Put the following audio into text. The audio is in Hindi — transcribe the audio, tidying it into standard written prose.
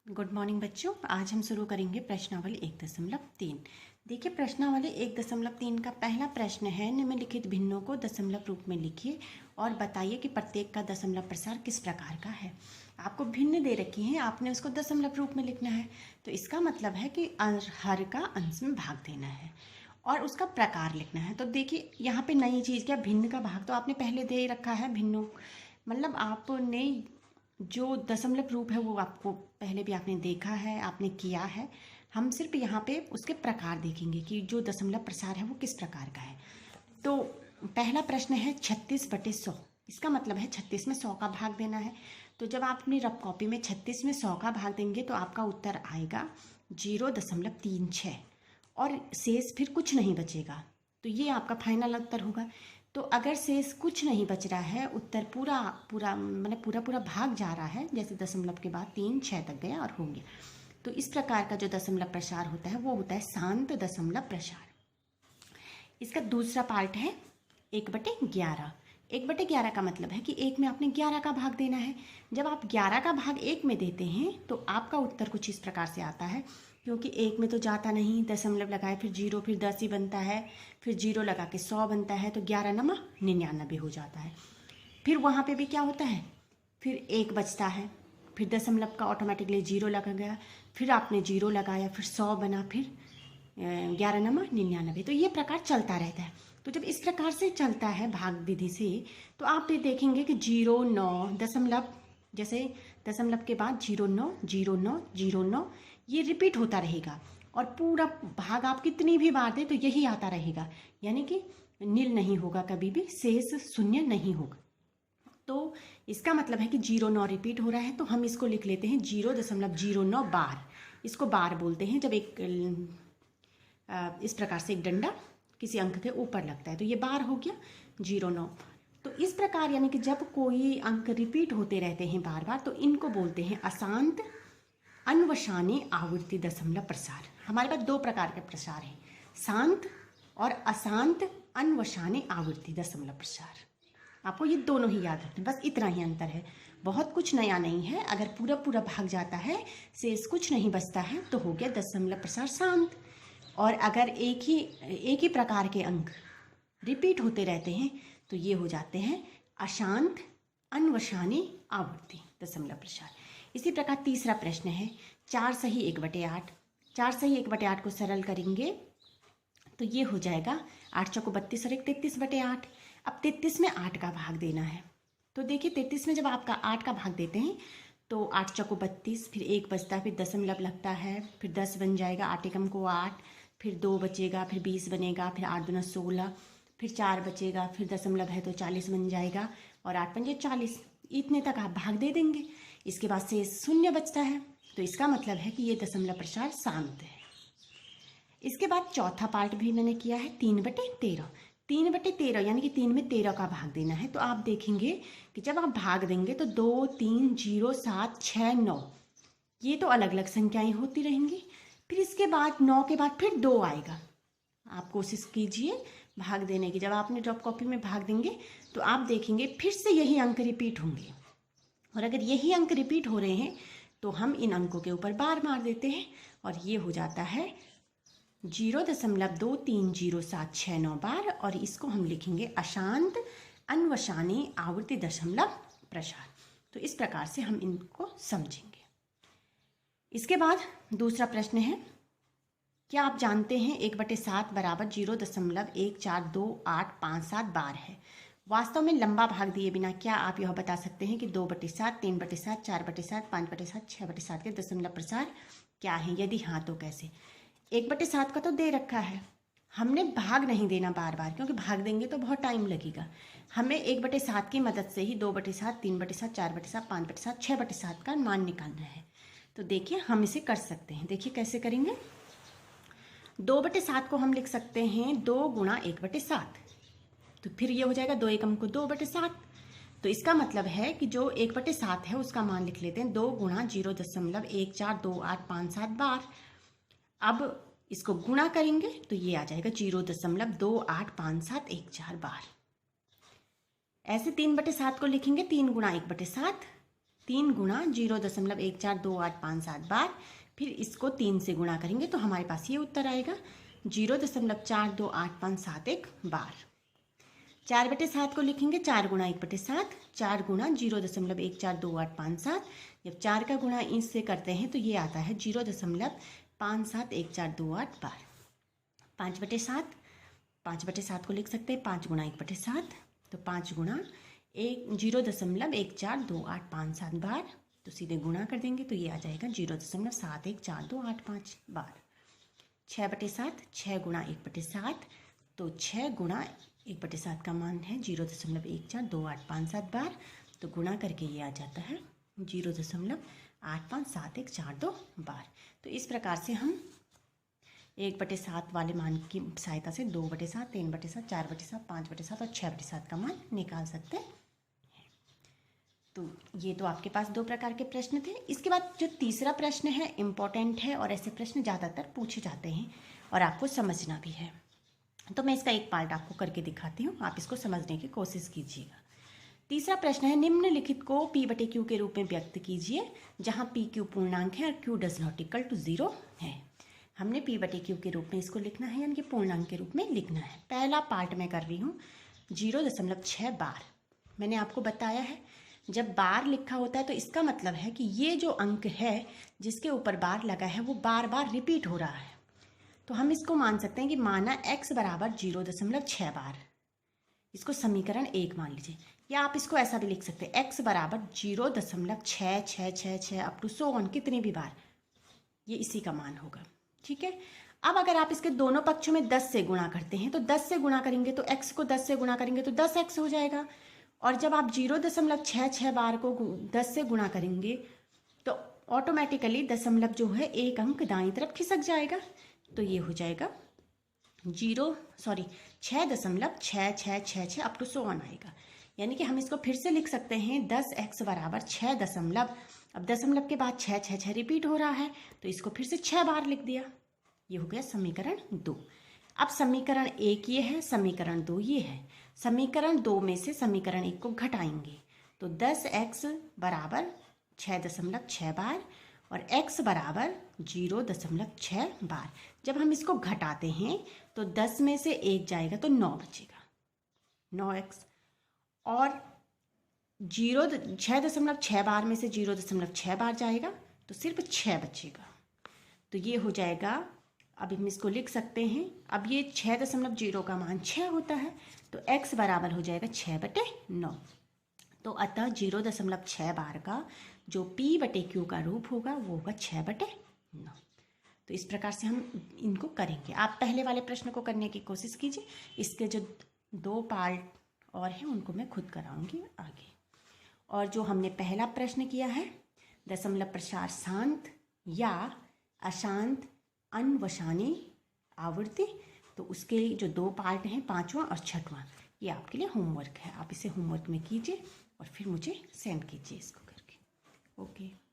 गुड मॉर्निंग बच्चों। आज हम शुरू करेंगे प्रश्नावली 1.3। देखिए, प्रश्नावली 1.3 का पहला प्रश्न है, निम्नलिखित भिन्नों को दशमलव रूप में लिखिए और बताइए कि प्रत्येक का दशमलव प्रसार किस प्रकार का है। आपको भिन्न दे रखी हैं, आपने उसको दशमलव रूप में लिखना है। तो इसका मतलब है कि हर का अंश में भाग देना है और उसका प्रकार लिखना है। तो देखिए, यहाँ पे नई चीज़ क्या, भिन्न का भाग तो आपने पहले दे रखा है। भिन्नों मतलब आपने जो दशमलव रूप है वो आपको पहले भी आपने देखा है, आपने किया है। हम सिर्फ यहाँ पे उसके प्रकार देखेंगे कि जो दशमलव प्रसार है वो किस प्रकार का है। तो पहला प्रश्न है 36/100। इसका मतलब है 36 में 100 का भाग देना है। तो जब आप अपनी रफ कॉपी में 36 में 100 का भाग देंगे तो आपका उत्तर आएगा 0.36 और शेष फिर कुछ नहीं बचेगा। तो ये आपका फाइनल उत्तर होगा। तो अगर शेष कुछ नहीं बच रहा है, उत्तर पूरा पूरा मतलब पूरा भाग जा रहा है, जैसे दशमलव के बाद 3 6 तक गया और हो गया, तो इस प्रकार का जो दशमलव प्रसार होता है वो होता है शांत दशमलव प्रसार। इसका दूसरा पार्ट है 1/11। 1/11 का मतलब है कि 1 में आपने 11 का भाग देना है। जब आप 11 का भाग 1 में देते हैं तो आपका उत्तर कुछ इस प्रकार से आता है, क्योंकि 1 में तो जाता नहीं, दशमलव लगाए फिर 0, फिर 10 ही बनता है, फिर 0 लगा के 100 बनता है, तो 11 नमा 99 हो जाता है। फिर वहाँ पे भी क्या होता है, फिर 1 बचता है, फिर दशमलव का ऑटोमेटिकली 0 लगा गया, फिर आपने 0 लगाया, फिर 100 बना, फिर 11 नमा 99। तो ये प्रकार चलता रहता है। तो जब इस प्रकार से चलता है भाग विधि से, तो आप भी देखेंगे कि 0 9 दशमलव, जैसे दशमलव के बाद 0 9 0 9 0 9 ये रिपीट होता रहेगा और पूरा भाग आप कितनी भी बार दें तो यही आता रहेगा, यानी कि नील नहीं होगा, कभी भी शेष शून्य नहीं होगा। तो इसका मतलब है कि 0 9 रिपीट हो रहा है, तो हम इसको लिख लेते हैं 0.09 बार। इसको बार बोलते हैं जब एक इस प्रकार से एक डंडा किसी अंक के ऊपर लगता है, तो ये बार हो गया 0 9। तो इस प्रकार यानी कि जब कोई अंक रिपीट होते रहते हैं बार बार, तो इनको बोलते हैं अशांत अन्वसानी आवर्ती दशमलव प्रसार। हमारे पास दो प्रकार के प्रसार हैं, शांत और अशांत अन्वसानी आवर्ती दशमलव प्रसार। आपको ये दोनों ही याद रखना, बस इतना ही अंतर है, बहुत कुछ नया नहीं है। अगर पूरा भाग जाता है, शेष कुछ नहीं बचता है, तो हो गया दशमलव प्रसार शांत। और अगर एक ही प्रकार के अंक रिपीट होते रहते हैं तो ये हो जाते हैं अशांत अन्वसानी आवर्ती दशमलव प्रसार। इसी प्रकार तीसरा प्रश्न है 4 सही 1/8। 4 सही 1/8 को सरल करेंगे तो ये हो जाएगा 8 चौको 32 और 1 33/8। अब 33 में 8 का भाग देना है। तो देखिए 33 में जब आपका 8 का भाग देते हैं तो 8 चौको 32, फिर 1 बचता है, फिर दशमलव लगता है, फिर 10 बन जाएगा, 8 एकम को 8, फिर 2 बचेगा, फिर 20 बनेगा, फिर 8 दूना 16, फिर 4 बचेगा, फिर दशमलव है तो 40 बन जाएगा और 8 पंजे 40। इतने तक आप भाग दे देंगे, इसके बाद से शून्य बचता है, तो इसका मतलब है कि ये दशमलव प्रसार शांत है। इसके बाद चौथा पार्ट भी मैंने किया है 3/13। 3/13 यानी कि 3 में 13 का भाग देना है। तो आप देखेंगे कि जब आप भाग देंगे तो 2 3 0 7 6 9 ये तो अलग अलग संख्याएं होती रहेंगी। फिर इसके बाद 9 के बाद फिर 2 आएगा। आप कोशिश कीजिए भाग देने की, जब आपने ड्रॉप कॉपी में भाग देंगे तो आप देखेंगे फिर से यही अंक रिपीट होंगे, और अगर यही अंक रिपीट हो रहे हैं तो हम इन अंकों के ऊपर बार मार देते हैं और ये हो जाता है 0.230769 बार, और इसको हम लिखेंगे अशांत अन्वसानी आवर्ती दशमलव प्रसार। तो इस प्रकार से हम इनको समझेंगे। इसके बाद दूसरा प्रश्न है, क्या आप जानते हैं 1/7 बराबर 0.142857 बार है। वास्तव में लंबा भाग दिए बिना क्या आप यह बता सकते हैं कि 2/7 3/7 4/7 5/7 6/7 के दशमलव प्रसार क्या है? यदि हाँ तो कैसे? 1/7 का तो दे रखा है, हमने भाग नहीं देना बार बार, क्योंकि भाग देंगे तो बहुत टाइम लगेगा। हमें 1/7 की मदद से ही 2/7 3/7 4/7 5/7 6/7 का मान निकालना है। तो देखिए हम इसे कर सकते हैं। देखिए कैसे करेंगे। 2/7 को हम लिख सकते हैं 2 गुणा 1/7, तो फिर ये हो जाएगा 2 एकम को 2/7। तो इसका मतलब है कि जो 1/7 है उसका मान लिख लेते हैं 2 गुणा 0.142857 बार। अब इसको गुणा करेंगे तो ये आ जाएगा 0.285714 बार। ऐसे 3/7 को लिखेंगे 3 गुणा 1/7, 3 गुणा 0.142857 बार, फिर इसको 3 से गुणा करेंगे तो हमारे पास ये उत्तर आएगा 0.428571 बार। 4/7 को लिखेंगे 4 गुणा 1/7, 4 गुणा 0.142857। जब 4 का गुणा इससे करते हैं तो ये आता है 0.571428 बार। 5/7, 5/7 को लिख सकते हैं 5 गुणा 1/7, तो 5 गुणा 0.142857 बार, तो सीधे गुणा कर देंगे तो ये आ जाएगा 0.714285 बार। 6/7, 6 गुणा 1/7, तो 6 गुणा 1/7 का मान है 0.142857 बार, तो गुणा करके ये आ जाता है 0.857142 बार। तो इस प्रकार से हम 1/7 वाले मान की सहायता से 2/7, 3/7, 4/7, 5/7 और 6/7 का मान निकाल सकते हैं। तो ये तो आपके पास 2 प्रकार के प्रश्न थे। इसके बाद जो तीसरा प्रश्न है इम्पॉर्टेंट है और ऐसे प्रश्न ज़्यादातर पूछे जाते हैं और आपको समझना भी है। तो मैं इसका एक पार्ट आपको करके दिखाती हूँ, आप इसको समझने की कोशिश कीजिएगा। तीसरा प्रश्न है निम्नलिखित को P/Q के रूप में व्यक्त कीजिए जहाँ PQ पूर्णांक है और Q does not equal to 0 है। हमने P/Q के रूप में इसको लिखना है, यानी कि पूर्णांक के रूप में लिखना है। पहला पार्ट मैं कर रही हूँ 0.6 बार। मैंने आपको बताया है जब बार लिखा होता है तो इसका मतलब है कि ये जो अंक है जिसके ऊपर बार लगा है वो बार बार रिपीट हो रहा है। तो हम इसको मान सकते हैं कि माना x बराबर 0.6 बार, इसको समीकरण 1 मान लीजिए, या आप इसको ऐसा भी लिख सकते हैं x बराबर 0.6666 अप टू सो ऑन, कितने भी बार, ये इसी का मान होगा। ठीक है। अब अगर आप इसके दोनों पक्षों में 10 से गुणा करते हैं तो 10 से गुणा करेंगे तो x को 10 से गुणा करेंगे तो 10x हो जाएगा, और जब आप 0.66 बार को 10 से गुणा करेंगे तो ऑटोमेटिकली दशमलव जो है एक अंक दाईं तरफ खिसक जाएगा, तो ये हो जाएगा 6.6666 अप टू सो ऑन आएगा। यानी कि हम इसको फिर से लिख सकते हैं 10x बराबर 6 दशमलव, अब दशमलव के बाद 6 रिपीट हो रहा है तो इसको फिर से 6 बार लिख दिया। ये हो गया समीकरण 2। अब समीकरण 1 ये है, समीकरण 2 ये है। समीकरण 2 में से समीकरण 1 को घटाएंगे तो 10x बराबर 6.6 बार और x बराबर 0.6 बार। जब हम इसको घटाते हैं तो 10 में से 1 जाएगा तो 9 बचेगा, 9x, और 6.6 बार में से 0.6 बार जाएगा तो सिर्फ 6 बचेगा। तो ये हो जाएगा, अब हम इसको लिख सकते हैं, अब ये 6.0 का मान 6 होता है तो x बराबर हो जाएगा 6/9। तो अतः 0.6 बार का जो P/Q का रूप होगा वो होगा 6/9। तो इस प्रकार से हम इनको करेंगे। आप पहले वाले प्रश्न को करने की कोशिश कीजिए, इसके जो 2 पार्ट और हैं उनको मैं खुद कराऊंगी आगे। और जो हमने पहला प्रश्न किया है दशमलव प्रसार शांत या अशांत अनवसानी आवृत्ति, तो उसके जो 2 पार्ट हैं 5वां और 6वां, ये आपके लिए होमवर्क है। आप इसे होमवर्क में कीजिए और फिर मुझे सेंड कीजिए इसको करके। ओके।